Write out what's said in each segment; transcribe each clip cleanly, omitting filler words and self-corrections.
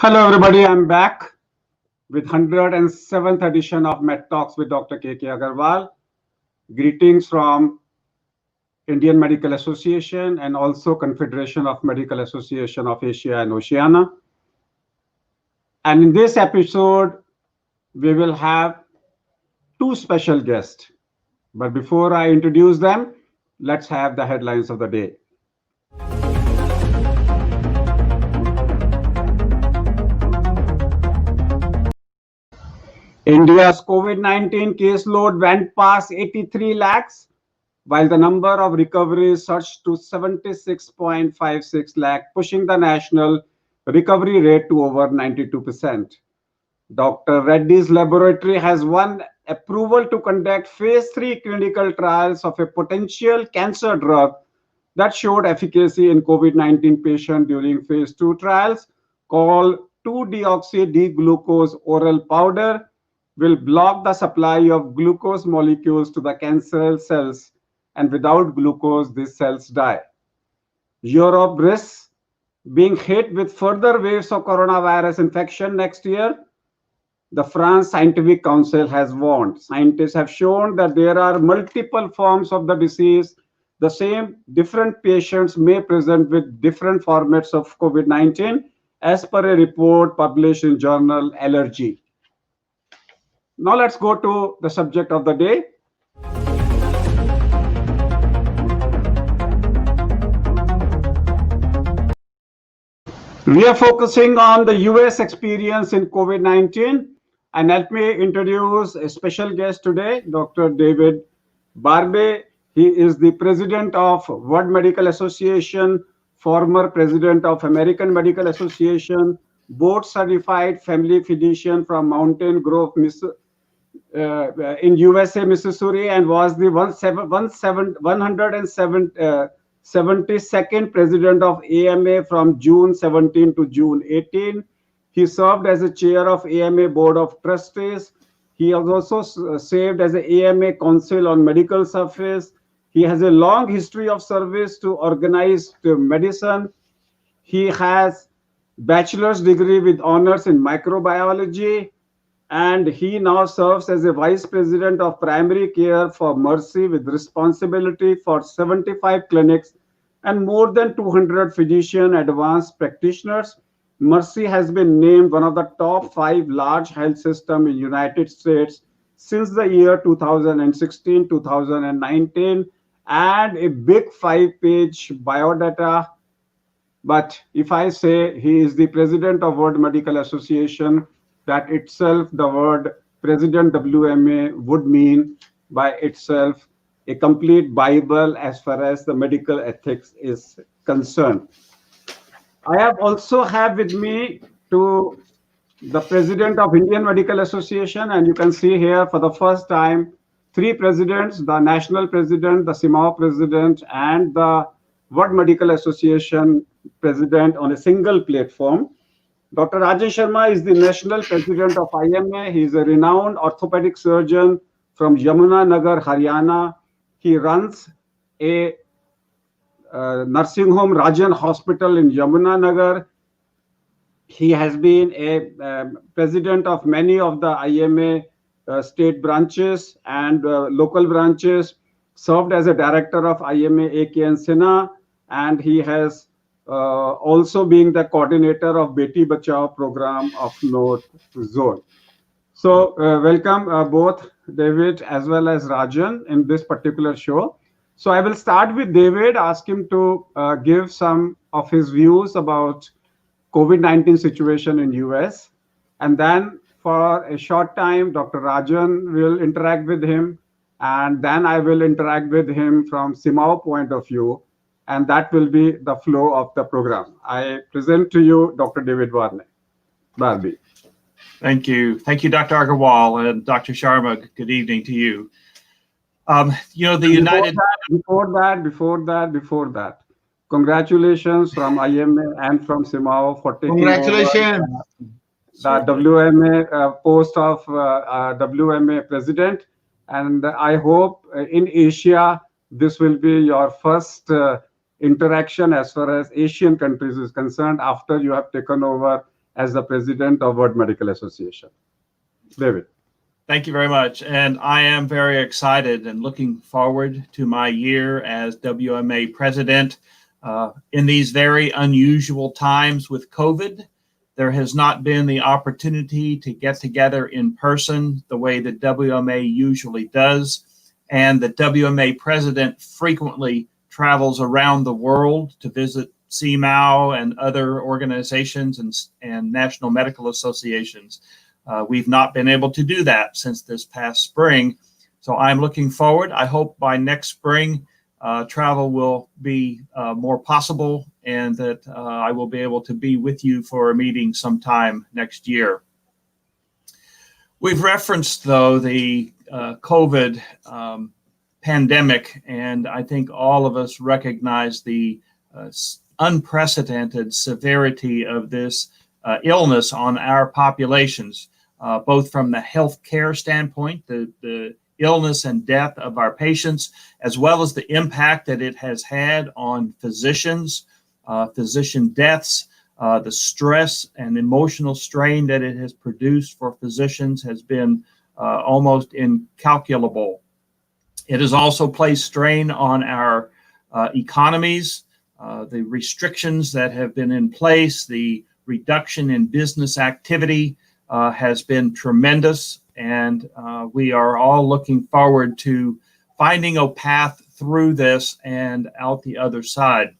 Hello, everybody. I'm back with 107th edition of Med Talks with Dr. K.K. Agarwal. Greetings from Indian Medical Association and also Confederation of Medical Association of Asia and Oceania. And in this episode, we will have two special guests. But before I introduce them, let's have the headlines of the day. India's COVID-19 caseload went past 83 lakhs, while the number of recoveries surged to 76.56 lakh, pushing the national recovery rate to over 92%. Dr. Reddy's laboratory has won approval to conduct phase 3 clinical trials of a potential cancer drug that showed efficacy in COVID-19 patients during phase 2 trials called 2-deoxy-D-glucose oral powder will block the supply of glucose molecules to the cancer cells, and without glucose, these cells die. Europe risks being hit with further waves of coronavirus infection next year. The France Scientific Council has warned. Scientists have shown that there are multiple forms of the disease. The same different patients may present with different formats of COVID-19 as per a report published in journal Allergy. Now let's go to the subject of the day. We are focusing on the US experience in COVID-19, and let me introduce a special guest today, Dr. David Barbe. He is the president of World Medical Association, former president of American Medical Association, board certified family physician from Mountain Grove, in USA, Missouri, and was the 172nd president of AMA from June 17 to June 18. He served as a chair of AMA Board of Trustees. He has also served as an AMA Council on Medical Service. He has a long history of service to organized medicine. He has bachelor's degree with honors in microbiology, and he now serves as a vice president of primary care for Mercy with responsibility for 75 clinics and more than 200 physician advanced practitioners. Mercy has been named one of the top 5 large health systems in United States since the year 2016-2019, and a big 5-page biodata. But if I say he is the president of World Medical Association, that itself, the word President WMA would mean by itself a complete Bible as far as the medical ethics is concerned. I have also have with me to the president of Indian Medical Association, and you can see here for the first time 3 presidents, the national president, the CIMAO president, and the World Medical Association president on a single platform. Dr. Rajesh Sharma is the national president of IMA. He is a renowned orthopedic surgeon from Yamuna Nagar, Haryana. He runs a nursing home, Rajan Hospital in Yamuna Nagar. He has been a president of many of the IMA state branches and local branches, served as a director of IMA AK and Sinha, and he has also being the coordinator of Beti Bachao program of North Zone. So welcome both David as well as Rajan in this particular show. So I will start with David, ask him to give some of his views about COVID-19 situation in US. And then for a short time, Dr. Rajan will interact with him. And then I will interact with him from CIMAO point of view. And that will be the flow of the program. I present to you Dr. David Barbie. Thank you. Thank you, Dr. Agarwal and Dr. Sharma. Good evening to you. Before that, congratulations from IMA and from CIMAO for taking over the WMA post of WMA president. And I hope in Asia, this will be your first interaction as far as Asian countries is concerned after you have taken over as the president of World Medical Association. David. Thank you very much. And I am very excited and looking forward to my year as WMA president. In these very unusual times with COVID, there has not been the opportunity to get together in person the way that WMA usually does. And the WMA president frequently travels around the world to visit CMAO and other organizations and national medical associations. We've not been able to do that since this past spring. So I'm looking forward. I hope by next spring, travel will be more possible and that I will be able to be with you for a meeting sometime next year. We've referenced, though, the COVID pandemic, and I think all of us recognize the unprecedented severity of this illness on our populations, both from the healthcare standpoint, the illness and death of our patients, as well as the impact that it has had on physicians, physician deaths. The stress and emotional strain that it has produced for physicians has been almost incalculable. It has also placed strain on our economies. The restrictions that have been in place, the reduction in business activity has been tremendous, and we are all looking forward to finding a path through this and out the other side.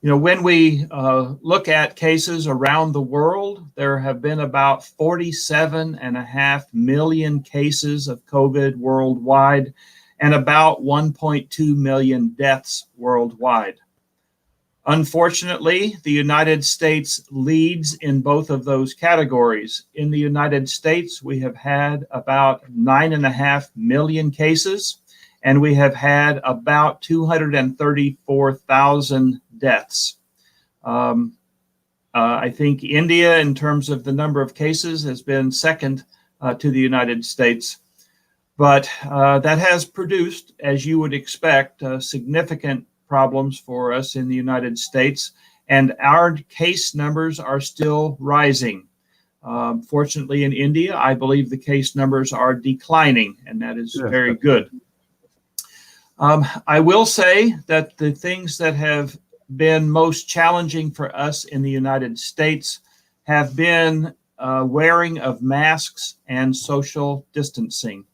You know, when we look at cases around the world, there have been about 47.5 million cases of COVID worldwide and about 1.2 million deaths worldwide. Unfortunately, the United States leads in both of those categories. In the United States, we have had about 9.5 million cases, and we have had about 234,000 deaths. I think India, in terms of the number of cases, has been second to the United States. But that has produced, as you would expect, significant problems for us in the United States, and our case numbers are still rising. Fortunately, in India, I believe the case numbers are declining, and that is very good. I will say that the things that have been most challenging for us in the United States have been wearing of masks and social distancing.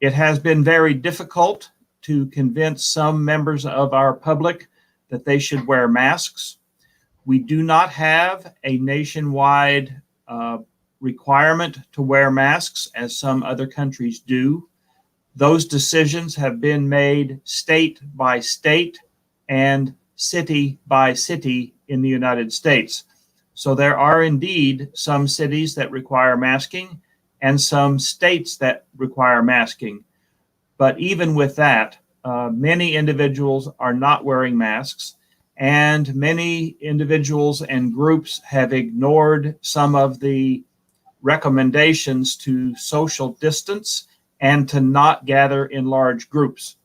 It has been very difficult to convince some members of our public that they should wear masks. We do not have a nationwide requirement to wear masks, as some other countries do. Those decisions have been made state by state and city by city in the United States. So there are indeed some cities that require masking and some states that require masking. But even with that, many individuals are not wearing masks, and many individuals and groups have ignored some of the recommendations to social distance and to not gather in large groups.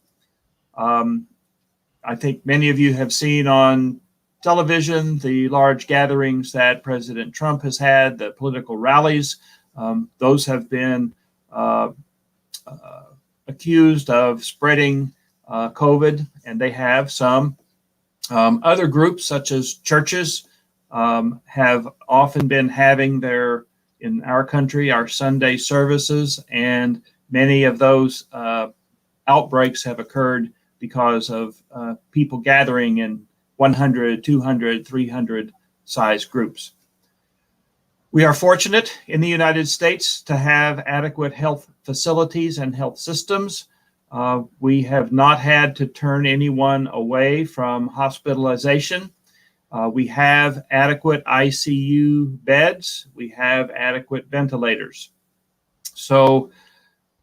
I think many of you have seen on television the large gatherings that President Trump has had, the political rallies. Those have been accused of spreading COVID, and they have some. Other groups, such as churches, have often been having in our country, our Sunday services, and many of those outbreaks have occurred because of people gathering in 100, 200, 300 size groups. We are fortunate in the United States to have adequate health facilities and health systems. We have not had to turn anyone away from hospitalization. We have adequate ICU beds. We have adequate ventilators. So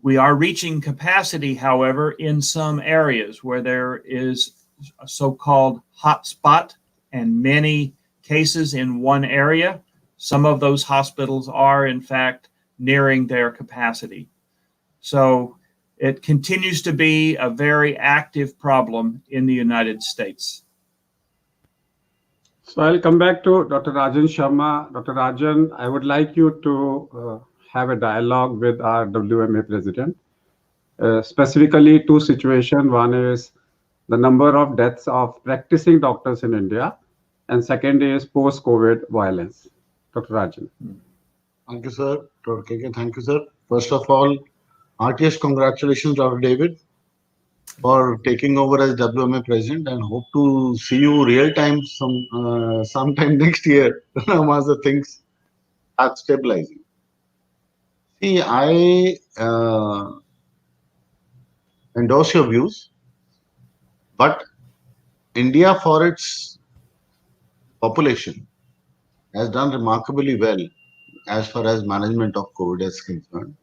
we are reaching capacity, however, in some areas where there is a so-called hotspot and many cases in one area. Some of those hospitals are, in fact, nearing their capacity. So it continues to be a very active problem in the United States. So I'll come back to Dr. Rajan Sharma. Dr. Rajan, I would like you to have a dialogue with our WMA president. Specifically, two situations. One is the number of deaths of practicing doctors in India, and second is post-COVID violence. Dr. Rajan. Thank you, sir. Dr. KK, thank you, sir. First of all, heartiest congratulations, Dr. David, for taking over as WMA president, and hope to see you real time sometime next year once the things start stabilizing. See, I endorse your views, but India, for its population, has done remarkably well as far as management of COVID is concerned,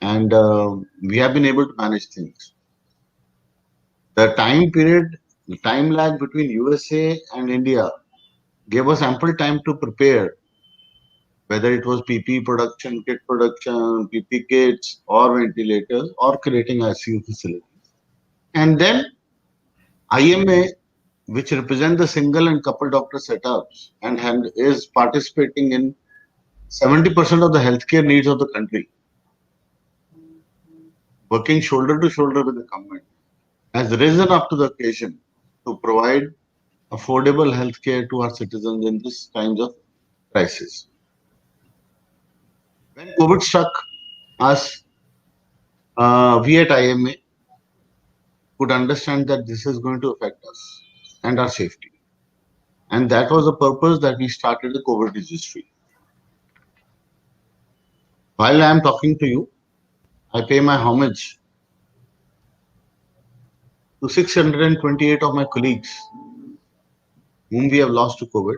and we have been able to manage things. The time period, the time lag between USA and India gave us ample time to prepare, whether it was PP production, PP kits, or ventilators, or creating ICU facilities. And then IMA, which represent the single and couple doctor setups and is participating in 70% of the healthcare needs of the country, working shoulder to shoulder with the government, has risen up to the occasion to provide affordable healthcare to our citizens in this times of crisis. When COVID struck us, we at IMA could understand that this is going to affect us and our safety. And that was the purpose that we started the COVID registry. While I am talking to you, I pay my homage to 628 of my colleagues whom we have lost to COVID,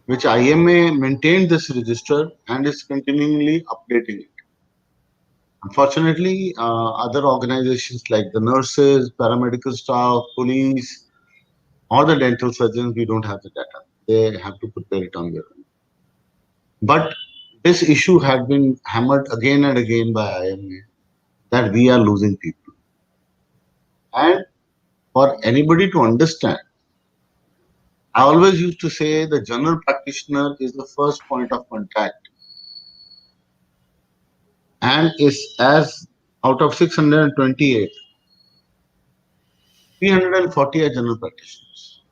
which IMA maintained this register and is continually updating it. Unfortunately, other organizations like the nurses, paramedical staff, police, or the dental surgeons, we don't have the data. They have to prepare it on their own. But this issue had been hammered again and again by IMA that we are losing people. And for anybody to understand, I always used to say the general practitioner is the first point of contact and is as out of 628, 340 are general practitioners.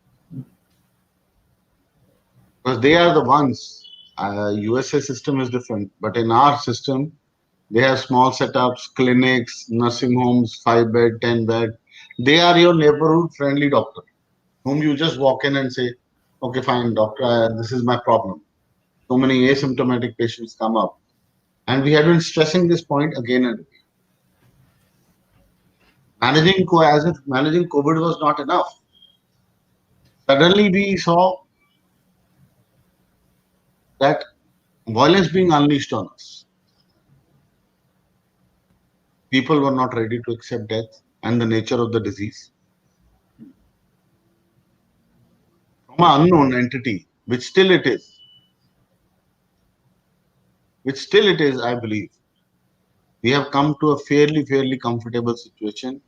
Because they are the ones, USA system is different, but in our system, they have small setups, clinics, nursing homes, 5-bed, 10-bed. They are your neighborhood friendly doctor, whom you just walk in and say, okay, fine, doctor, this is my problem. So many asymptomatic patients come up. And we have been stressing this point again and again. As if managing COVID was not enough. Suddenly we saw that violence being unleashed on us. People were not ready to accept death and the nature of the disease. From an unknown entity, which still it is, I believe, we have come to a fairly comfortable situation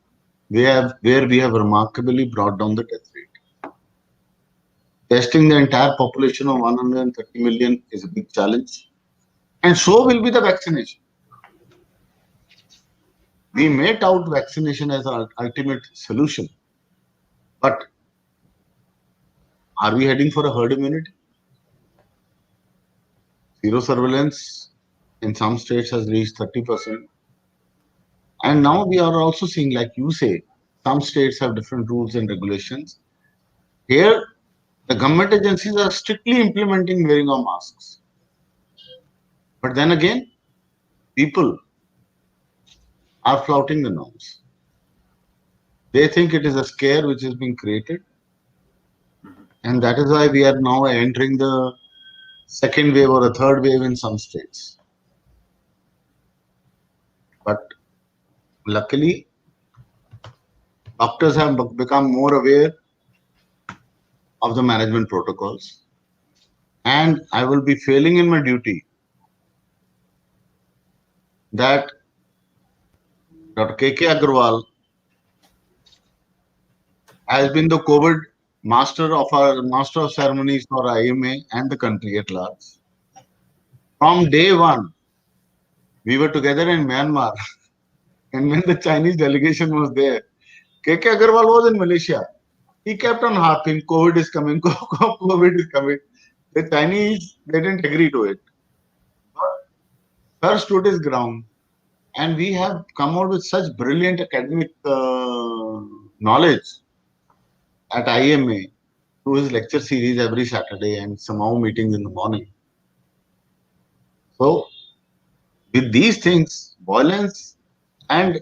where we have remarkably brought down the death rate. Testing the entire population of 130 million is a big challenge. And so will be the vaccination. We may tout vaccination as our ultimate solution, but are we heading for a herd immunity? Zero surveillance in some states has reached 30%. And now we are also seeing, like you say, some states have different rules and regulations. Here, the government agencies are strictly implementing wearing of masks. But then again, people are flouting the norms. They think it is a scare which is being created. And that is why we are now entering the second wave or a third wave in some states. But luckily, doctors have become more aware of the management protocols. And I will be failing in my duty that Dr. KK Agarwal has been the COVID master of ceremonies for IMA and the country at large. From day one, we were together in Myanmar, and when the Chinese delegation was there, KK Agarwal was in Malaysia. He kept on harping, COVID is coming, COVID is coming. The Chinese, they didn't agree to it. But Sir stood his ground, and we have come out with such brilliant academic knowledge at IMA through his lecture series every Saturday and somehow meetings in the morning. So, with these things, violence and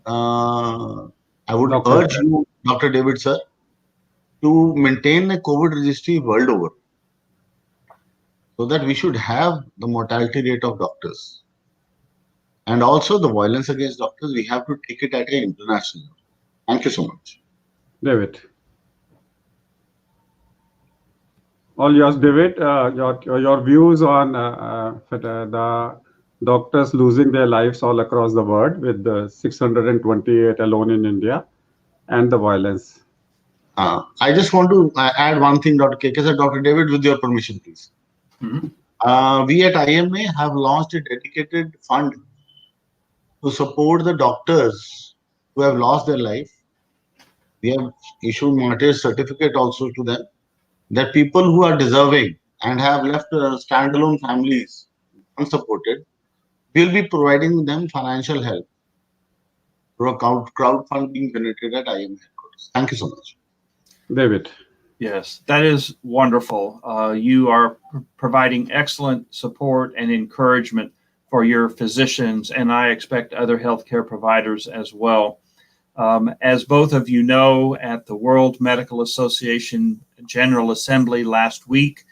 I would Dr. urge you, Dr. David sir, to maintain a COVID registry world over so that we should have the mortality rate of doctors. And also the violence against doctors, we have to take it at an international level. Thank you so much. David. All yours, David. Your views on the doctors losing their lives all across the world, with the 628 alone in India, and the violence. I just want to add one thing, Dr. KK sir. Dr. David, with your permission, please. Mhm. We at IMA have launched a dedicated fund to support the doctors who have lost their life. We have issued martyrs certificate also to them, that people who are deserving and have left standalone families unsupported, we'll be providing them financial help through a crowdfunding generated at IMA headquarters. Thank you so much. David. Yes, that is wonderful. You are providing excellent support and encouragement for your physicians, and I expect other healthcare providers as well. As both of you know, at the World Medical Association General Assembly last week,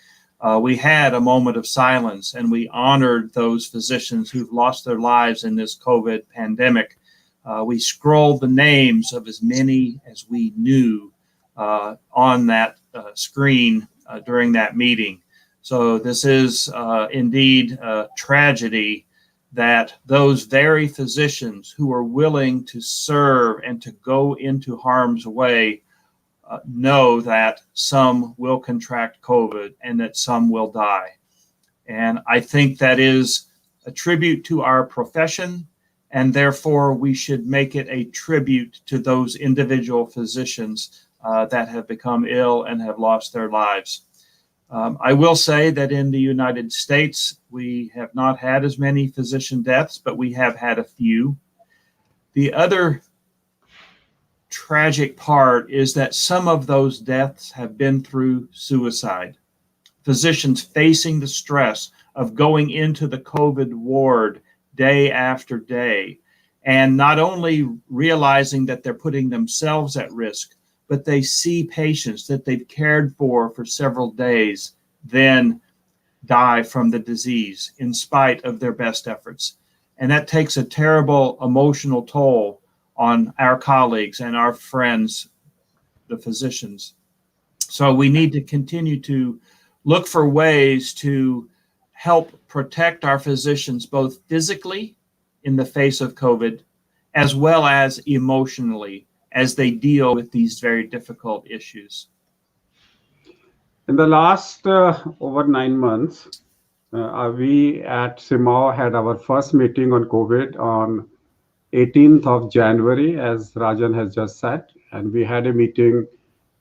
we had a moment of silence and we honored those physicians who've lost their lives in this COVID pandemic. We scrolled the names of as many as we knew on that screen during that meeting. So this is indeed a tragedy that those very physicians who are willing to serve and to go into harm's way know that some will contract COVID and that some will die. And I think that is a tribute to our profession, and therefore we should make it a tribute to those individual physicians that have become ill and have lost their lives. I will say that in the United States, we have not had as many physician deaths, but we have had a few. The other tragic part is that some of those deaths have been through suicide. Physicians facing the stress of going into the COVID ward day after day, and not only realizing that they're putting themselves at risk, but they see patients that they've cared for several days then die from the disease in spite of their best efforts. And that takes a terrible emotional toll on our colleagues and our friends, the physicians. So we need to continue to look for ways to help protect our physicians, both physically in the face of COVID, as well as emotionally, as they deal with these very difficult issues. In the last over 9 months, we at CIMAO had our first meeting on COVID on 18th of January, as Rajan has just said, and we had a meeting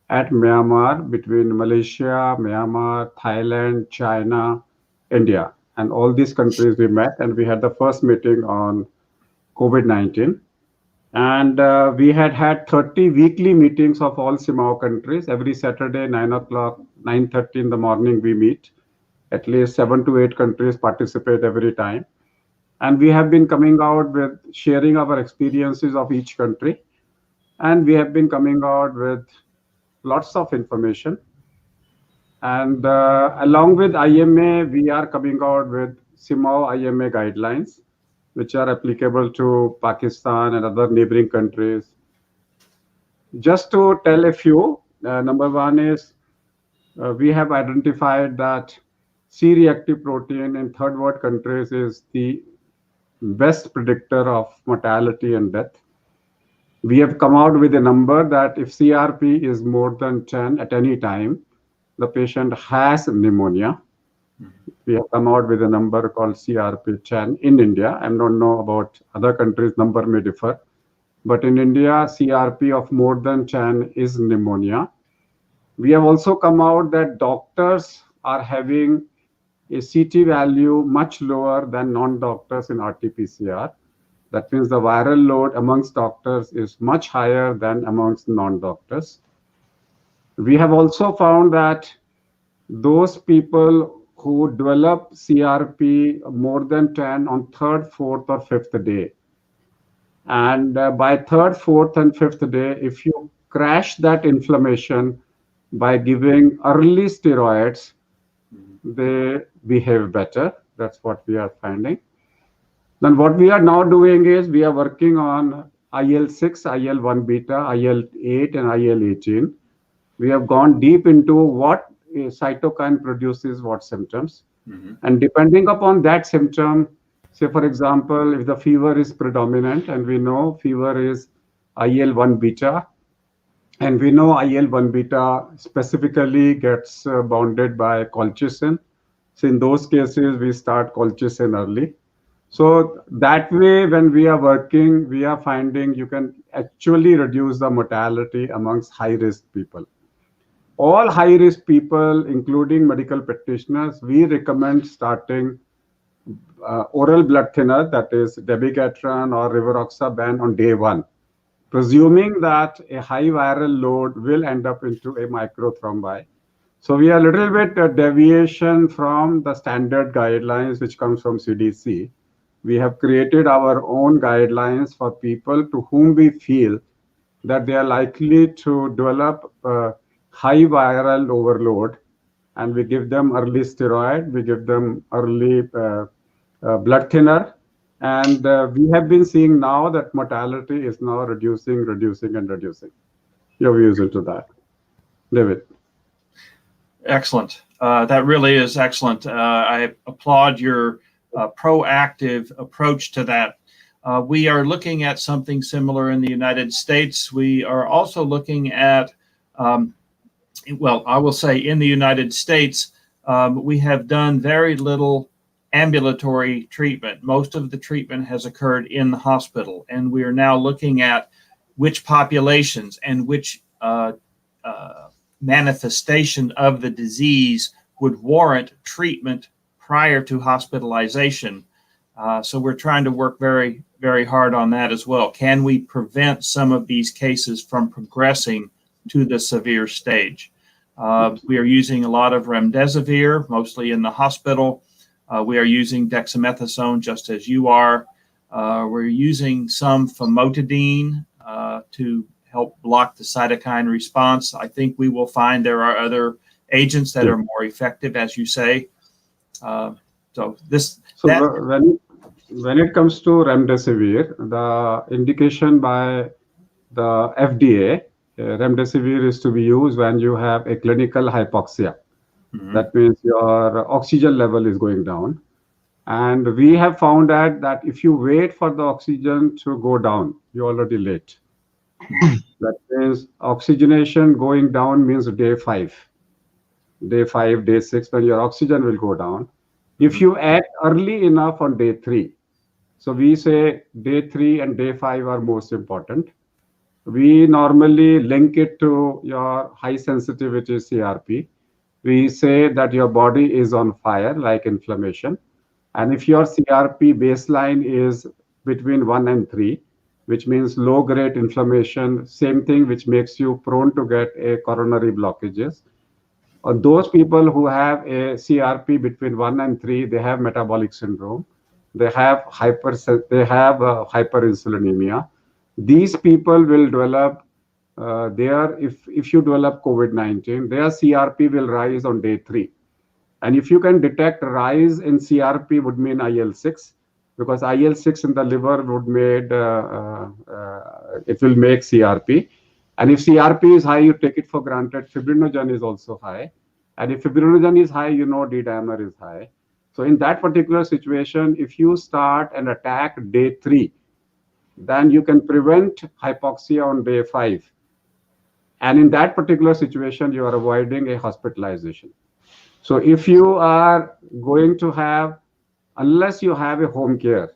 at Myanmar between Malaysia, Myanmar, Thailand, China, India, and all these countries we met, and we had the first meeting on COVID-19. And we had 30 weekly meetings of all CIMAO countries. Every Saturday, 9 o'clock, 9:30 in the morning, we meet. At least 7 to 8 countries participate every time. And we have been coming out with sharing our experiences of each country. And we have been coming out with lots of information. And along with IMA, we are coming out with CIMAO IMA guidelines, which are applicable to Pakistan and other neighboring countries. Just to tell a few, number one is we have identified that C-reactive protein in third world countries is the best predictor of mortality and death. We have come out with a number that if CRP is more than 10 at any time, the patient has pneumonia. We have come out with a number called CRP 10 in India. I don't know about other countries, number may differ. But in India, CRP of more than 10 is pneumonia. We have also come out that doctors are having a CT value much lower than non-doctors in RT-PCR. That means the viral load amongst doctors is much higher than amongst non-doctors. We have also found that those people who develop CRP more than 10 on third, fourth, or fifth day, and by third, fourth, and fifth day, if you crash that inflammation by giving early steroids, they behave better. That's what we are finding. Then what we are now doing is we are working on IL-6, IL-1 beta, IL-8, and IL-18. We have gone deep into what cytokine produces what symptoms. And depending upon that symptom, say for example, if the fever is predominant, and we know fever is IL-1 beta, and we know IL-1 beta specifically gets bounded by colchicine. So in those cases, we start colchicine early. So that way, when we are working, we are finding you can actually reduce the mortality amongst high-risk people. All high-risk people, including medical practitioners, we recommend starting oral blood thinner, that is dabigatran or rivaroxaban on day 1, presuming that a high viral load will end up into a microthrombi. So we are a little bit deviation from the standard guidelines which comes from CDC. We have created our own guidelines for people to whom we feel that they are likely to develop high viral overload, and we give them early steroid, we give them early blood thinner, and we have been seeing now that mortality is now reducing. Your views into that, David? Excellent. That really is excellent. I applaud your proactive approach to that. We are looking at something similar in the United States. We are also looking at, well, I will say in the United States, we have done very little ambulatory treatment. Most of the treatment has occurred in the hospital, and we are now looking at which populations and which manifestation of the disease would warrant treatment prior to hospitalization. So we're trying to work very, very hard on that as well. Can we prevent some of these cases from progressing to the severe stage? We are using a lot of remdesivir, mostly in the hospital. We are using dexamethasone, just as you are. We're using some famotidine to help block the cytokine response. I think we will find there are other agents that are more effective, as you say. When it comes to remdesivir, the indication by the FDA, remdesivir is to be used when you have a clinical hypoxia. That means your oxygen level is going down. And we have found that if you wait for the oxygen to go down, you're already late. That means oxygenation going down means day 5, day 6, when your oxygen will go down. If you act early enough on day 3, so we say day 3 and day 5 are most important. We normally link it to your high sensitivity CRP. We say that your body is on fire, like inflammation. And if your CRP baseline is between 1 and 3, which means low grade inflammation, same thing which makes you prone to get a coronary blockages. Those people who have a CRP between 1 and 3, they have metabolic syndrome. They have hyperinsulinemia. These people will develop if you develop COVID-19, their CRP will rise on day 3. And if you can detect rise in CRP would mean IL-6, because IL-6 in the liver would it will make CRP. And if CRP is high, you take it for granted. Fibrinogen is also high. And if fibrinogen is high, you know D-dimer is high. So in that particular situation, if you start an attack day 3, then you can prevent hypoxia on day 5. And in that particular situation, you are avoiding a hospitalization. So if you are going to have, unless you have a home care,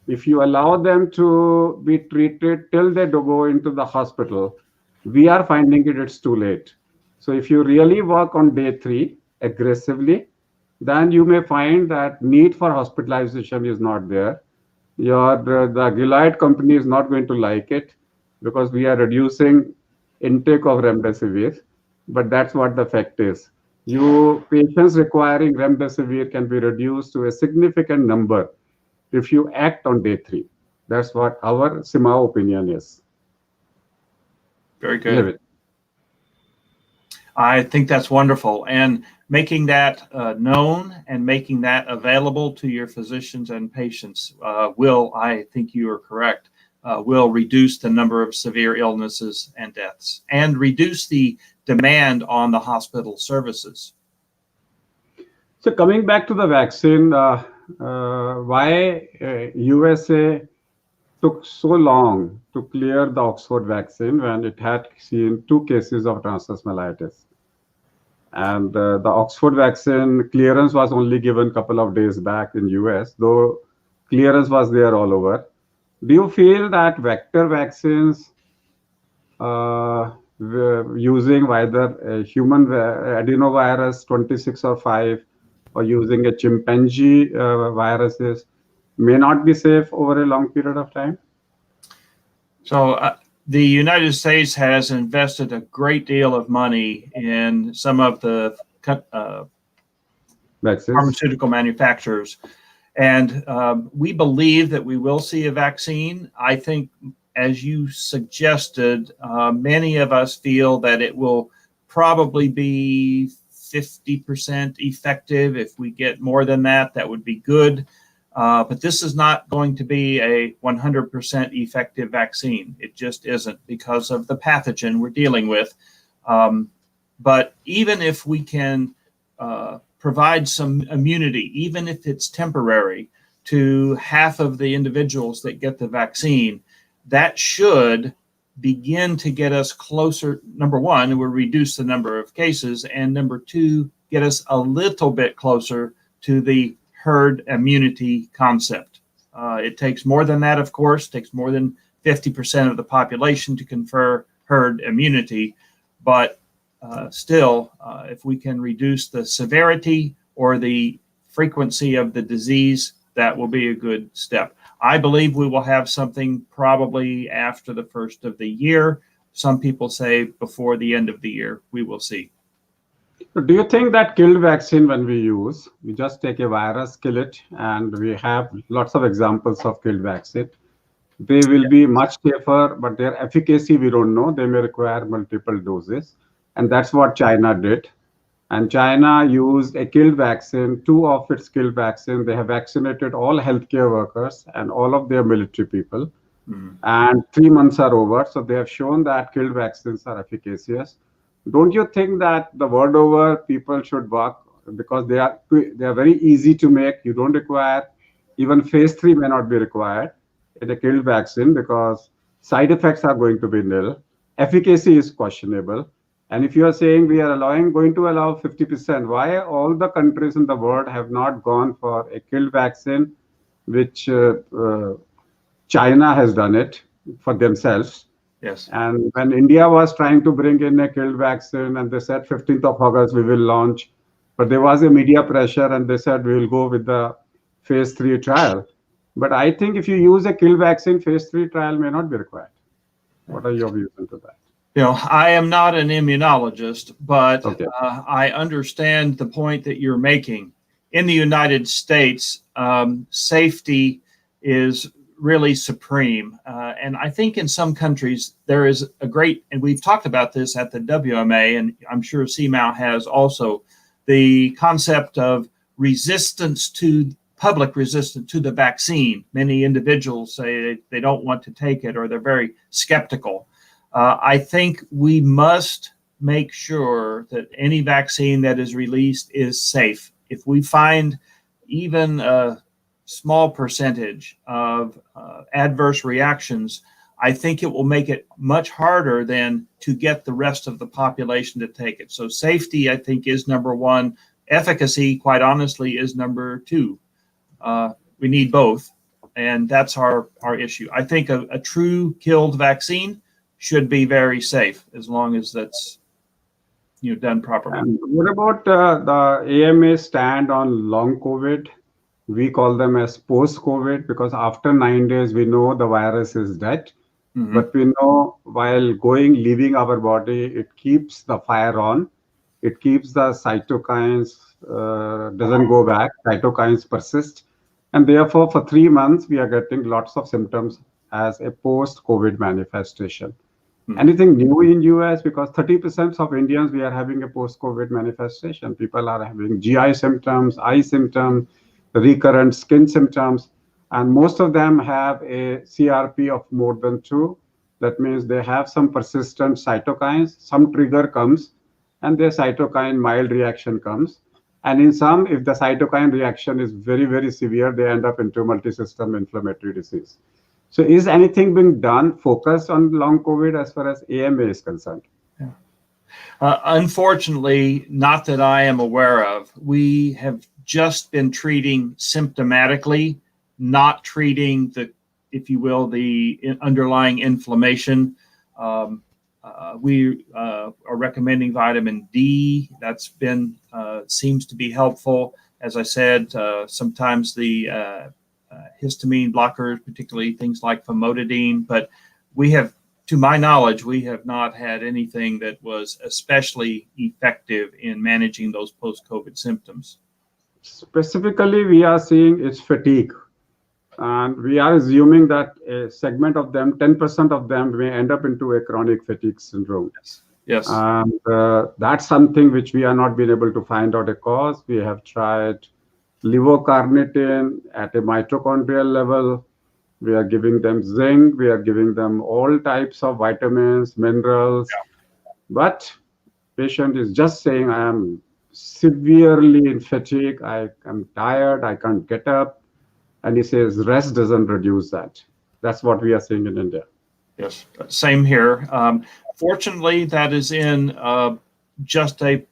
if you allow them to be treated till they do go into the hospital, we are finding it's too late. So if you really work on day 3 aggressively, then you may find that need for hospitalization is not there. The Gilead company is not going to like it because we are reducing intake of remdesivir, but that's what the fact is. You patients requiring remdesivir can be reduced to a significant number if you act on day 3. That's what our SIMA opinion is. Very good. I think that's wonderful. And making that known and making that available to your physicians and patients will, I think you are correct, will reduce the number of severe illnesses and deaths and reduce the demand on the hospital services. So coming back to the vaccine, why USA took so long to clear the Oxford vaccine when it had seen 2 cases of transverse myelitis? And the Oxford vaccine clearance was only given a couple of days back in US, though clearance was there all over. Do you feel that vector vaccines using either a human adenovirus 26 or 5 or using a chimpanzee viruses may not be safe over a long period of time? So the United States has invested a great deal of money in some of the pharmaceutical manufacturers. And we believe that we will see a vaccine. I think, as you suggested, many of us feel that it will probably be 50% effective. If we get more than that, that would be good. But this is not going to be a 100% effective vaccine. It just isn't because of the pathogen we're dealing with. But even if we can provide some immunity, even if it's temporary, to half of the individuals that get the vaccine, that should begin to get us closer. Number one, it will reduce the number of cases, and number two, get us a little bit closer to the herd immunity concept. It takes more than that, of course. It takes more than 50% of the population to confer herd immunity, but still, if we can reduce the severity or the frequency of the disease, that will be a good step. I believe we will have something probably after the first of the year. Some people say before the end of the year. We will see. Do you think that killed vaccine, when we use, we just take a virus, kill it, and we have lots of examples of killed vaccine? They will be much safer, but their efficacy, we don't know. They may require multiple doses. And that's what China did. And China used a killed vaccine, 2 of its killed vaccine. They have vaccinated all healthcare workers and all of their military people. And 3 months are over. So they have shown that killed vaccines are efficacious. Don't you think that the world over people should work, because they are very easy to make? You don't require, even phase 3 may not be required in a killed vaccine because side effects are going to be nil. Efficacy is questionable. And if you are saying we are going to allow 50%, why all the countries in the world have not gone for a killed vaccine, which China has done it for themselves? Yes. And when India was trying to bring in a killed vaccine, and they said 15th of August we will launch, but there was a media pressure and they said we will go with the phase 3 trial. But I think if you use a killed vaccine, phase 3 trial may not be required. What are your views into that? You know, I am not an immunologist, but Okay. I understand the point that you're making. In the United States, safety is really supreme. And I think in some countries there is a great, and we've talked about this at the WMA, and I'm sure CMAO has also, the concept of public resistance to the vaccine. Many individuals say they don't want to take it or they're very skeptical. I think we must make sure that any vaccine that is released is safe. If we find even a small percentage of adverse reactions, I think it will make it much harder then to get the rest of the population to take it. So safety, I think, is number one. Efficacy, quite honestly, is number two. We need both, and that's our issue. I think a true killed vaccine should be very safe as long as that's done properly. And what about the AMA stand on long COVID? We call them as post-COVID because after 9 days, we know the virus is dead. Mhm. But we know while leaving our body, it keeps the fire on. It keeps the cytokines, doesn't go back. Cytokines persist. And therefore, for 3 months, we are getting lots of symptoms as a post-COVID manifestation. Anything new in US? Because 30% of Indians, we are having a post-COVID manifestation. People are having GI symptoms, eye symptoms, recurrent skin symptoms, and most of them have a CRP of more than 2. That means they have some persistent cytokines, some trigger comes, and their cytokine mild reaction comes. And in some, if the cytokine reaction is very, very severe, they end up into multi-system inflammatory disease. So is anything being done focused on long COVID as far as AMA is concerned? Unfortunately, not that I am aware of. We have just been treating symptomatically, not treating the, if you will, the underlying inflammation. We are recommending vitamin D. That's been seems to be helpful. As I said, sometimes the histamine blockers, particularly things like famotidine, but we have, to my knowledge, we have not had anything that was especially effective in managing those post-COVID symptoms. Specifically, we are seeing it's fatigue. And we are assuming that a segment of them, 10% of them, may end up into a chronic fatigue syndrome. Yes. And that's something which we are not been able to find out a cause. We have tried levocarnitin at a mitochondrial level. We are giving them zinc. We are giving them all types of vitamins, minerals. Yeah. But patient is just saying, I am severely in fatigue. I am tired. I can't get up. And he says rest doesn't reduce that. That's what we are seeing in India. Yes, same here. Fortunately, that is in just a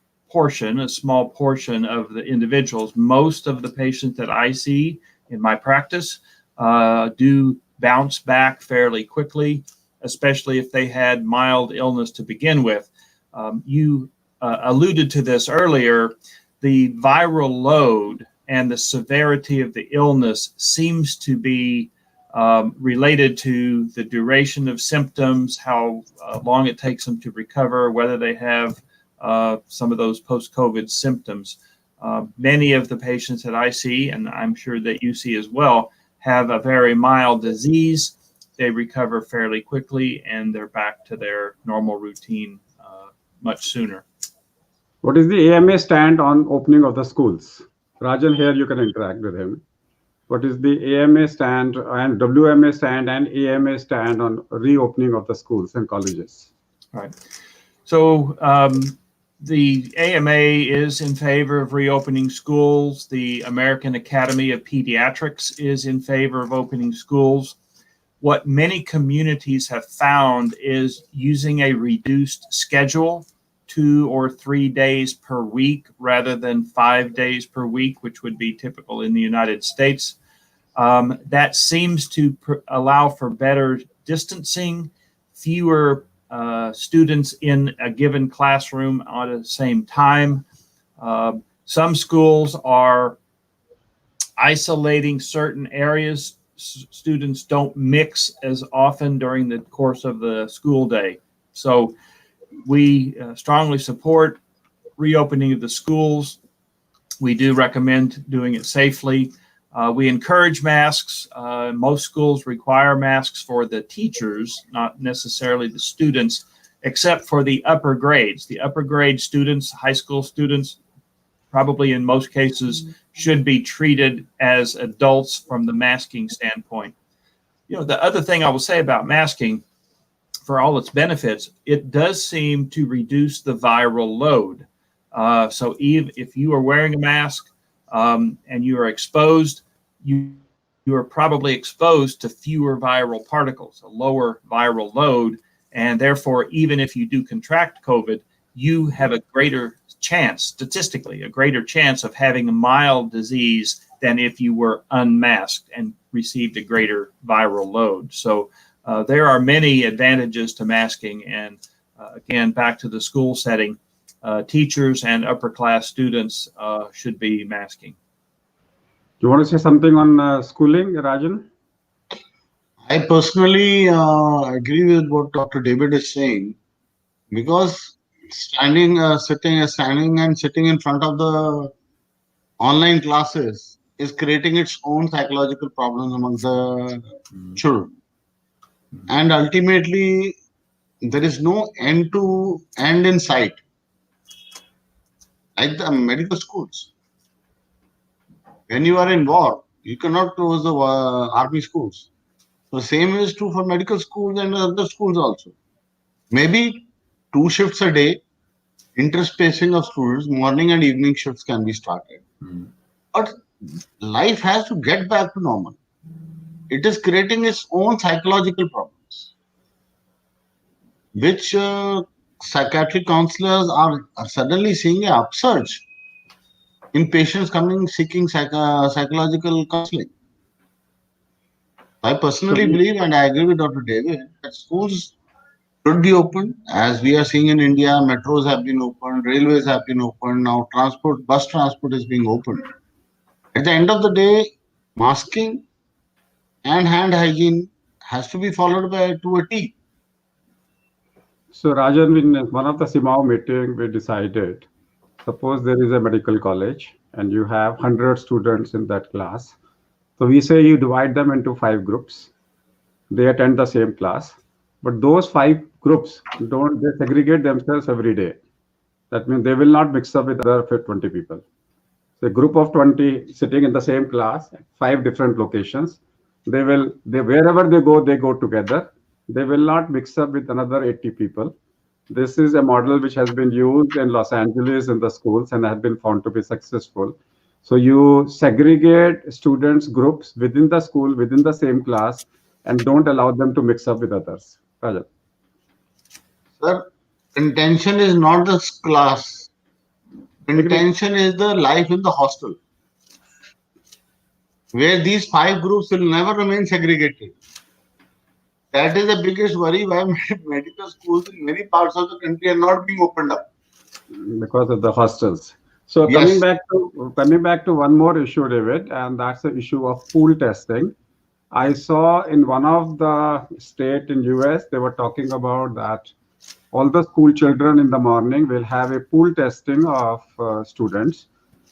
small portion of the individuals. Most of the patients that I see in my practice do bounce back fairly quickly, especially if they had mild illness to begin with. You alluded to this earlier. The viral load and the severity of the illness seems to be related to the duration of symptoms, how long it takes them to recover, whether they have some of those post-COVID symptoms. Many of the patients that I see, and I'm sure that you see as well, have a very mild disease. They recover fairly quickly, and they're back to their normal routine much sooner. What is the AMA stand on opening of the schools? Rajan, here you can interact with him. What is the AMA stand and WMA stand and AMA stand on reopening of the schools and colleges? All right. So the AMA is in favor of reopening schools. The American Academy of Pediatrics is in favor of opening schools. What many communities have found is using a reduced schedule, 2 or 3 days per week rather than 5 days per week, which would be typical in the United States. That seems to allow for better distancing, fewer students in a given classroom at the same time. Some schools are isolating certain areas. Students don't mix as often during the course of the school day. So we strongly support reopening of the schools. We do recommend doing it safely. We encourage masks. Most schools require masks for the teachers, not necessarily the students, except for the upper grades. The upper grade students, high school students, probably in most cases should be treated as adults from the masking standpoint. The other thing I will say about masking, for all its benefits, it does seem to reduce the viral load. So if you are wearing a mask and you are exposed, you you are probably exposed to fewer viral particles, a lower viral load. And therefore, even if you do contract COVID, you have a greater chance, statistically, a greater chance of having a mild disease than if you were unmasked and received a greater viral load. So there are many advantages to masking. And again, back to the school setting, teachers and upper class students should be masking. Do you want to say something on schooling, Rajan? I personally agree with what Dr. David is saying, because standing and sitting in front of the online classes is creating its own psychological problems among the children. And ultimately, there is no end to end in sight, like the medical schools. When you are in war, you cannot close the army schools. The same is true for medical schools and other schools also. Maybe 2 shifts a day, interspacing of students, morning and evening shifts can be started. But life has to get back to normal. It is creating its own psychological problems, which psychiatric counselors are suddenly seeing an upsurge in patients coming seeking psychological counseling. I personally believe, and I agree with Dr. David, that schools should be open. As we are seeing in India, metros have been opened, railways have been opened, now bus transport is being opened. At the end of the day, masking and hand hygiene has to be followed to a T. So Rajan, in one of the CIMAO meeting, we decided, suppose there is a medical college and you have 100 students in that class. So we say you divide them into 5 groups. They attend the same class, but those 5 groups they segregate themselves every day. That means they will not mix up with other 20 people. So a group of 20 sitting in the same class at 5 different locations. Wherever they go together. They will not mix up with another 80 people. This is a model which has been used in Los Angeles in the schools and has been found to be successful. So you segregate students groups within the school, within the same class, and don't allow them to mix up with others. Rajan. Sir, intention is not the class. Intention is the life in the hostel, where these 5 groups will never remain segregated. That is the biggest worry why medical schools in many parts of the country are not being opened up. Because of the hostels. So Yes. coming back to one more issue, David, and that's the issue of pool testing. I saw in one of the state in US, they were talking about that all the school children in the morning will have a pool testing of students.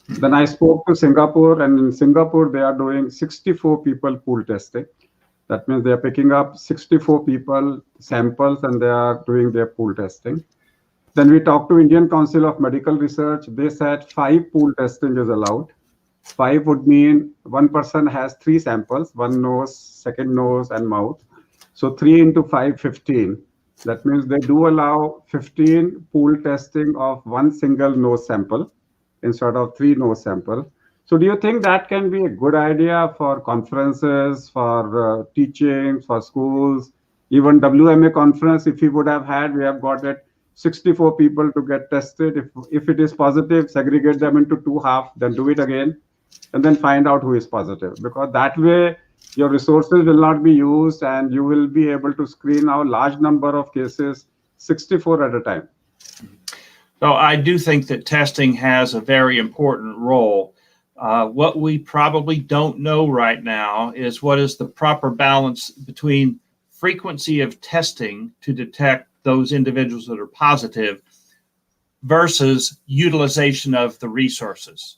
Then I spoke to Singapore, and in Singapore, they are doing 64 people pool testing. That means they are picking up 64 people samples and they are doing their pool testing. Then we talked to Indian Council of Medical Research. They said 5 pool testing is allowed. 5 would mean one person has 3 samples, one nose, second nose, and mouth. So 3 into 5, 15. That means they do allow 15 pool testing of one single nose sample instead of 3 nose sample. So do you think that can be a good idea for conferences, for teaching, for schools, even WMA conference? If we would have had, we have got it 64 people to get tested. If it is positive, segregate them into 2 halves, then do it again, and then find out who is positive. Because that way, your resources will not be used and you will be able to screen out large number of cases, 64 at a time. So I do think that testing has a very important role. What we probably don't know right now is what is the proper balance between frequency of testing to detect those individuals that are positive versus utilization of the resources.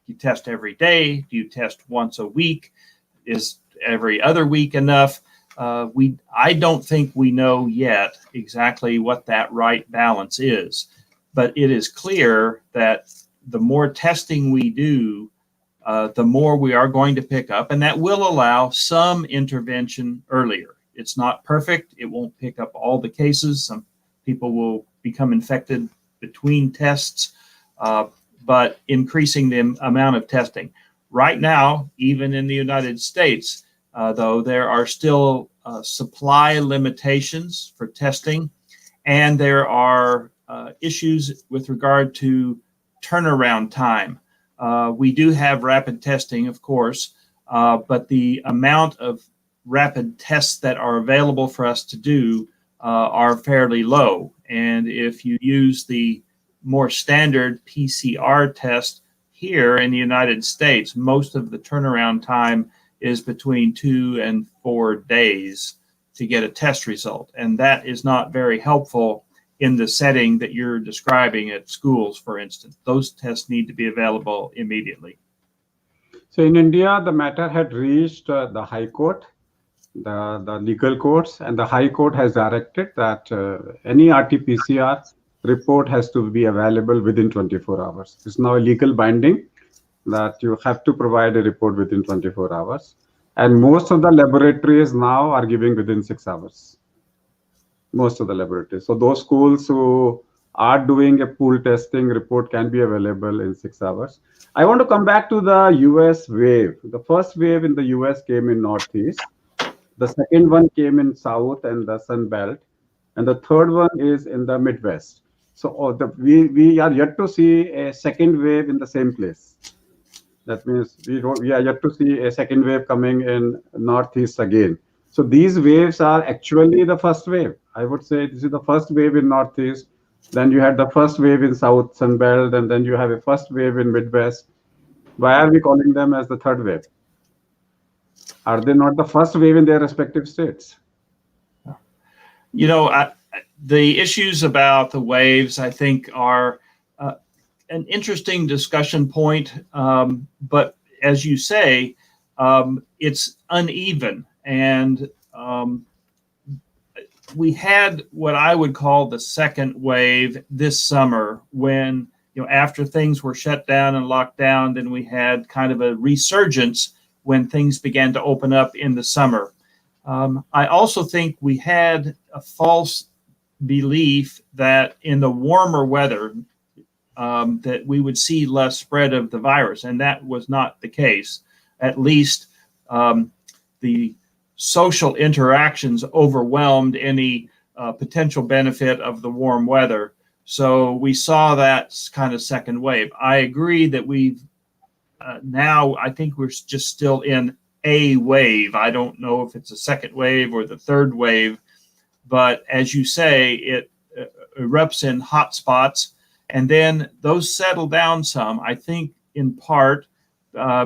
You test every day? Do you test once a week? Is every other week enough? I don't think we know yet exactly what that right balance is, but it is clear that the more testing we do, the more we are going to pick up, and that will allow some intervention earlier. It's not perfect. It won't pick up all the cases. Some people will become infected between tests, but increasing the amount of testing. Right now, even in the United States, though, there are still supply limitations for testing, and there are issues with regard to turnaround time. We do have rapid testing, of course, but the amount of rapid tests that are available for us to do are fairly low. And if you use the more standard PCR test here in the United States, most of the turnaround time is between 2 and 4 days to get a test result. And that is not very helpful in the setting that you're describing at schools, for instance. Those tests need to be available immediately. So in India, the matter had reached the High Court, the legal courts, and the High Court has directed that any RT-PCR report has to be available within 24 hours. It's now a legal binding that you have to provide a report within 24 hours. And most of the laboratories now are giving within 6 hours. Most of the laboratories. So those schools who are doing a pool testing report can be available in 6 hours. I want to come back to the US wave. The first wave in the US came in Northeast. The second one came in South and the Sun Belt. And the third one is in the Midwest. So we are yet to see a second wave in the same place. That means we are yet to see a second wave coming in Northeast again. So these waves are actually the first wave. I would say this is the first wave in Northeast. Then you had the first wave in South Sun Belt, and then you have a first wave in Midwest. Why are we calling them as the third wave? Are they not the first wave in their respective states? You know, the issues about the waves, I think, are an interesting discussion point. But as you say, it's uneven. And we had what I would call the second wave this summer when, after things were shut down and locked down, then we had kind of a resurgence when things began to open up in the summer. I also think we had a false belief that in the warmer weather that we would see less spread of the virus, and that was not the case. At least the social interactions overwhelmed any potential benefit of the warm weather. So we saw that kind of second wave. I agree that we've now, I think we're just still in a wave. I don't know if it's a second wave or the third wave, but as you say, it erupts in hot spots, and then those settle down some, I think in part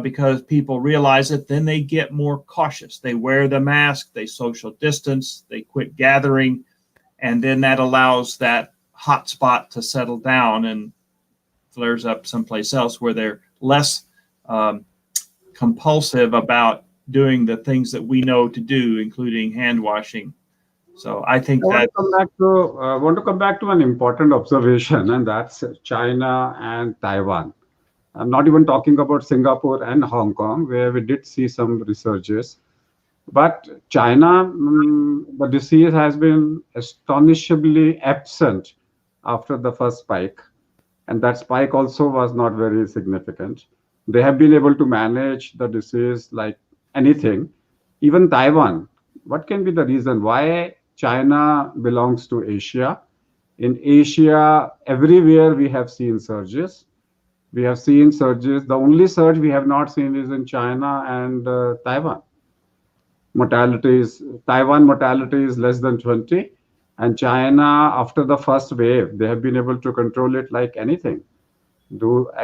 because people realize it, then they get more cautious. They wear the mask, they social distance, they quit gathering, and then that allows that hot spot to settle down and flares up someplace else where they're less compulsive about doing the things that we know to do, including hand washing. So I think that I want to come back to an important observation, and that's China and Taiwan. I'm not even talking about Singapore and Hong Kong, where we did see some resurges. But China, the disease has been astonishingly absent after the first spike. And that spike also was not very significant. They have been able to manage the disease like anything. Even Taiwan, what can be the reason why China belongs to Asia? In Asia, everywhere we have seen surges. We have seen surges. The only surge we have not seen is in China and Taiwan. Taiwan mortality is less than 20. And China, after the first wave, they have been able to control it like anything.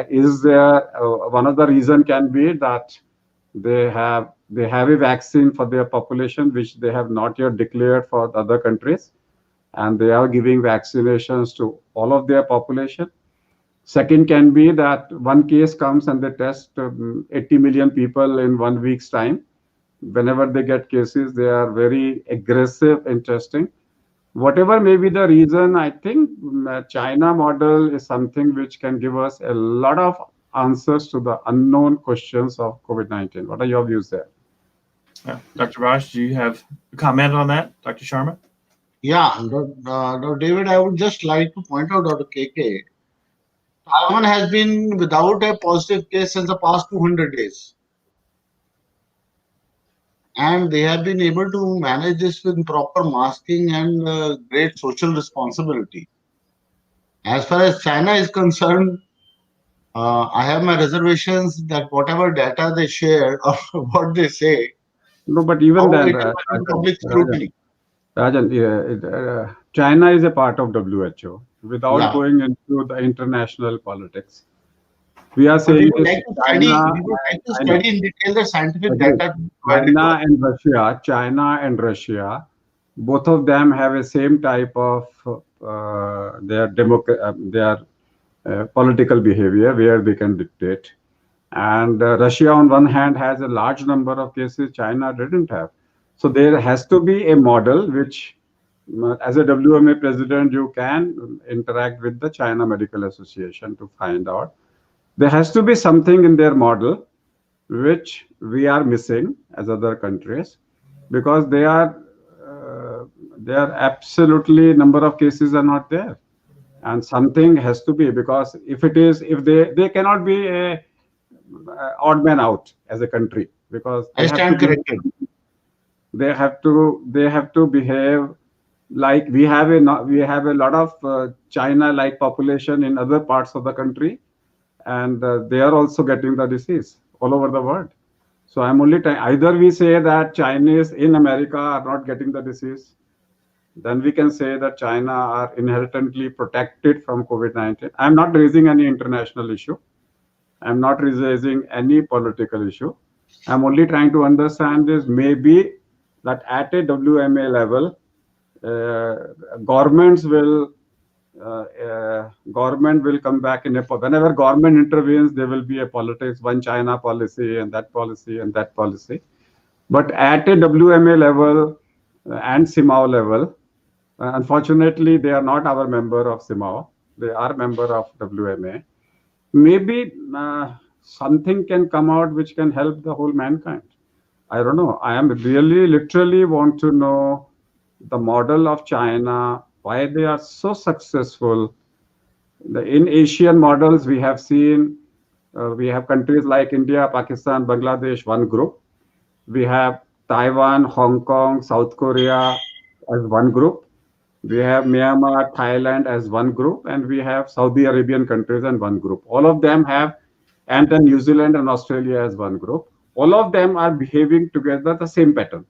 Is there one of the reason can be that they have a vaccine for their population, which they have not yet declared for the other countries, and they are giving vaccinations to all of their population. Second can be that one case comes and they test 80 million people in 1 week's time. Whenever they get cases, they are very aggressive in testing. Whatever may be the reason, I think China model is something which can give us a lot of answers to the unknown questions of COVID-19. What are your views there? Dr. Raj, do you have a comment on that? Dr. Sharma? Yeah, Dr. David, I would just like to point out, Dr. KK, Taiwan has been without a positive case since the past 200 days. And they have been able to manage this with proper masking and great social responsibility. As far as China is concerned, I have my reservations that whatever data they share or what they say, No, but even how then, it is under Rajan, public scrutiny. Rajan, yeah, China is a part of WHO. Without Yeah, going into the international politics, we are but saying is China we would and like to I know, study in detail the scientific agree. data provided to us. China and Russia, both of them have a same type of their political behavior where they can dictate. And Russia, on one hand, has a large number of cases China didn't have. So there has to be a model which, as a WMA president, you can interact with the China Medical Association to find out. There has to be something in their model which we are missing as other countries because they are absolutely number of cases are not there, and something has to be, because if they cannot be a odd man out as a country, because I stand corrected. they have to behave like we have a lot of China like population in other parts of the country, and they are also getting the disease all over the world. So I'm only trying, either we say that Chinese in America are not getting the disease, then we can say that China are inherently protected from COVID-19. I'm not raising any international issue. I'm not raising any political issue. I'm only trying to understand this, maybe that at a WMA level, governments will government will come back in a whenever government intervenes, there will be a politics, one China policy and that policy and that policy. But at a WMA level and CIMAO level, unfortunately, they are not our member of CIMAO. They are member of WMA. Maybe something can come out which can help the whole mankind. I don't know. I am really literally want to know the model of China, why they are so successful. In Asian models, we have seen we have countries like India, Pakistan, Bangladesh, one group. We have Taiwan, Hong Kong, South Korea as one group. We have Myanmar, Thailand as one group, and we have Saudi Arabian countries and one group. All of them have, and then New Zealand and Australia as one group. All of them are behaving together the same pattern.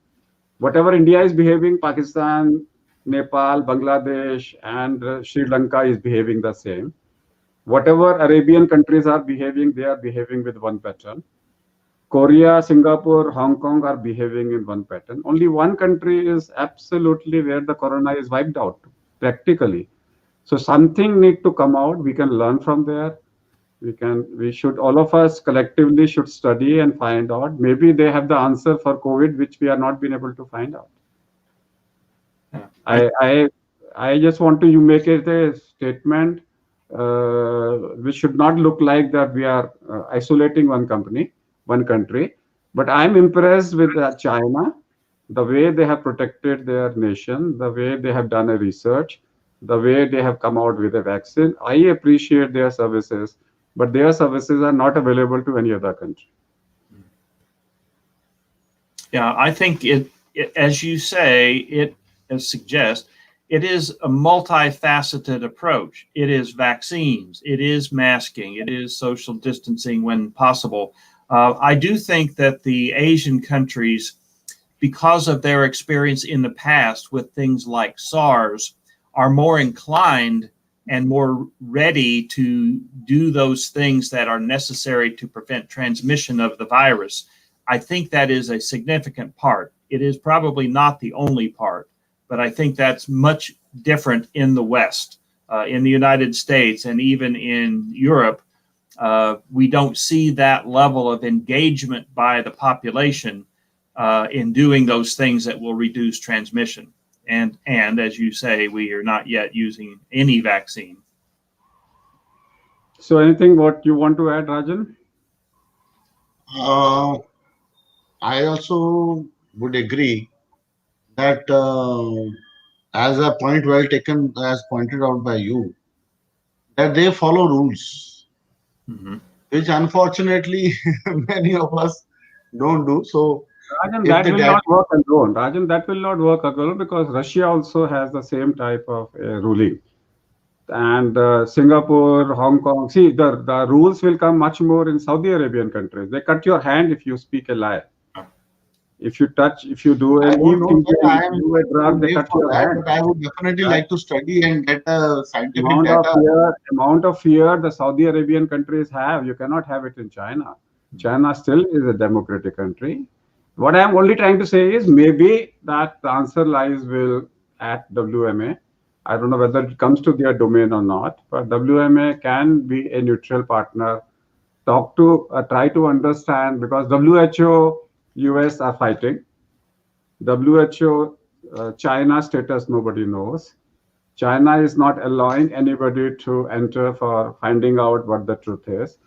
Whatever India is behaving, Pakistan, Nepal, Bangladesh, and Sri Lanka is behaving the same. Whatever Arabian countries are behaving, they are behaving with one pattern. Korea, Singapore, Hong Kong are behaving in one pattern. Only one country is absolutely where the corona is wiped out, practically. So something need to come out. We can learn from there. We should, all of us collectively should study and find out. Maybe they have the answer for COVID, which we are not been able to find out. Yeah. I, I, I just want to you make it a statement which should not look like that we are isolating one country. But I'm impressed with China, the way they have protected their nation, the way they have done a research, the way they have come out with a vaccine. I appreciate their services, but their services are not available to any other country. Yeah, I think as you say, it suggests, it is a multifaceted approach. It is vaccines, it is masking, it is social distancing when possible. I do think that the Asian countries, because of their experience in the past with things like SARS, are more inclined and more ready to do those things that are necessary to prevent transmission of the virus. I think that is a significant part. It is probably not the only part, but I think that's much different in the West, in the United States, and even in Europe. We don't see that level of engagement by the population in doing those things that will reduce transmission. And as you say, we are not yet using any vaccine. So anything what you want to add, Rajan? Uh, I also would agree that as a point well taken, as pointed out by you, that they follow rules, Hmm. which unfortunately many of us don't do. So Rajan, if that the will data, not work alone. Rajan, that will not work alone because Russia also has the same type of ruling. And Singapore, Hong Kong, see, the rules will come much more in Saudi Arabian countries. They cut your hand if you speak a lie. If you touch, if you do I an don't know, e-ticket, sir, I if am you do a too drug, they naive cut for your that, hand. but I would definitely That like to study and get scientific amount of data. fear, amount of fear the Saudi Arabian countries have, you cannot have it in China. China still is a democratic country. What I'm only trying to say is maybe that the answer lies will at WMA. I don't know whether it comes to their domain or not, but WMA can be a neutral partner. Talk to, try to understand because WHO, US are fighting. WHO, China status nobody knows. China is not allowing anybody to enter for finding out what the truth is.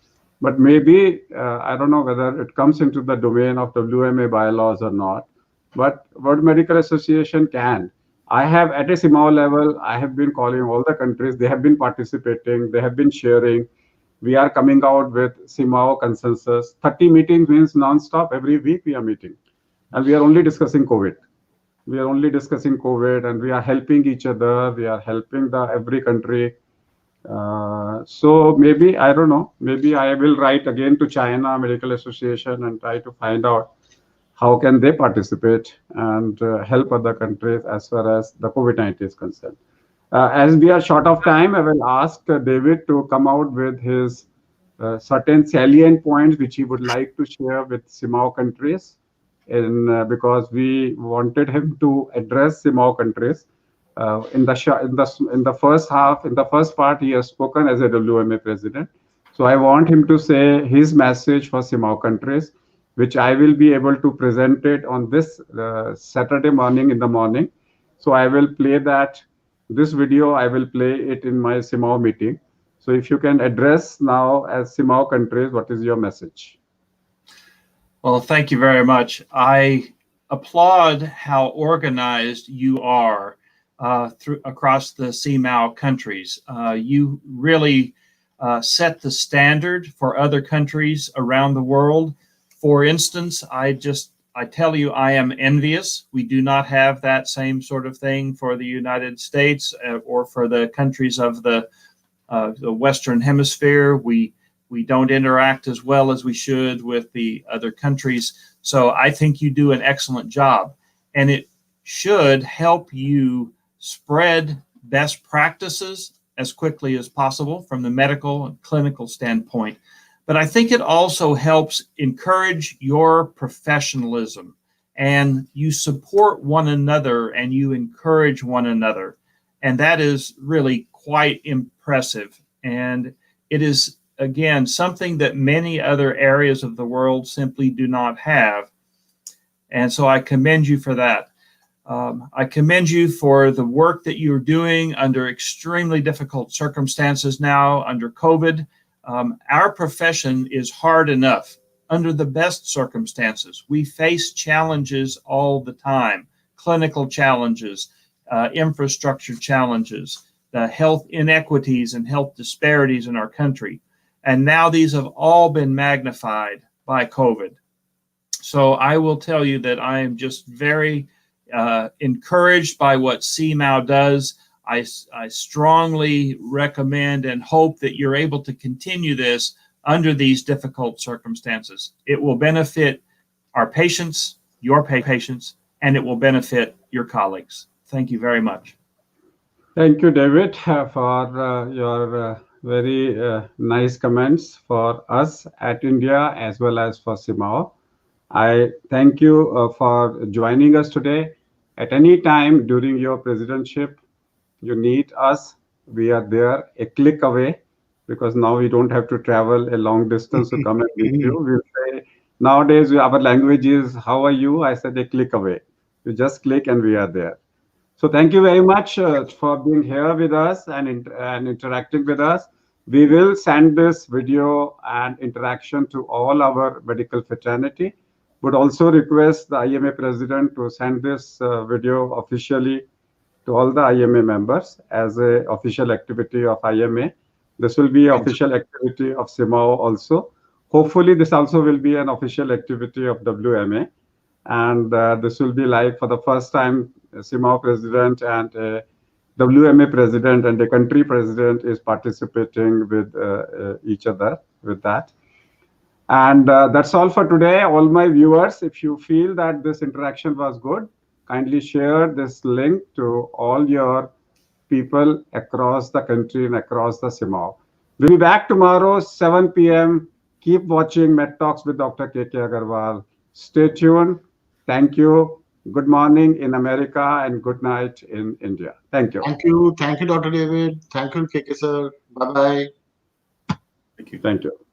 But maybe, I don't know whether it comes into the domain of WMA bylaws or not, but World Medical Association can. I have, at a CMAO level, I have been calling all the countries, they have been participating, they have been sharing. We are coming out with CMAO consensus. 30 meetings means non-stop, every week we are meeting. And we are only discussing COVID. We are only discussing COVID, and we are helping each other. We are helping the every country. So maybe I don't know. Maybe I will write again to China Medical Association and try to find out how can they participate and help other countries as far as the COVID-19 is concerned. As we are short of time, I will ask David to come out with his certain salient points which he would like to share with CIMAO countries, because we wanted him to address CIMAO countries. In the first half, in the first part, he has spoken as a WMA president. So I want him to say his message for CIMAO countries, which I will be able to present it on this Saturday morning in the morning. So I will play that this video, I will play it in my CIMAO meeting. So if you can address now as CIMAO countries, what is your message? Well, thank you very much. I applaud how organized you are through across the CMAO countries. You really set the standard for other countries around the world. For instance, I tell you, I am envious. We do not have that same sort of thing for the United States or for the countries of the Western Hemisphere. We don't interact as well as we should with the other countries. So I think you do an excellent job, and it should help you spread best practices as quickly as possible from the medical and clinical standpoint. But I think it also helps encourage your professionalism, and you support one another and you encourage one another. And that is really quite impressive. And it is, again, something that many other areas of the world simply do not have. And so I commend you for that. I commend you for the work that you're doing under extremely difficult circumstances now under COVID. Our profession is hard enough under the best circumstances. We face challenges all the time, clinical challenges, infrastructure challenges, the health inequities and health disparities in our country. And now these have all been magnified by COVID. So I will tell you that I am just very encouraged by what CMAO does. I strongly recommend and hope that you're able to continue this under these difficult circumstances. It will benefit our patients, your patients, and it will benefit your colleagues. Thank you very much. Thank you, David, for your very nice comments for us at India as well as for CIMAO. I thank you for joining us today. At any time during your presidentship, you need us. We are there a click away, because now we don't have to travel a long distance to come and meet you. We'll say, nowadays our language is, how are you? I said a click away. You just click and we are there. So thank you very much for being here with us and interacting with us. We will send this video and interaction to all our medical fraternity. Would also request the IMA president to send this video officially to all the IMA members as a official activity of IMA. This will be Thank you. official activity of CIMAO also. Hopefully, this also will be an official activity of WMA. And this will be like for the first time, a CIMAO president and a WMA president and a country president is participating with each other with that. And that's all for today. All my viewers, if you feel that this interaction was good, kindly share this link to all your people across the country and across the CIMAO. We'll be back tomorrow, 7 p.m. Keep watching Med Talks with Dr. K.K. Agarwal. Stay tuned. Thank you. Good morning in America and good night in India. Thank you. Thank you. Thank you, Dr. David. Thank you, KK sir. Bye bye. Thank you. Thank you.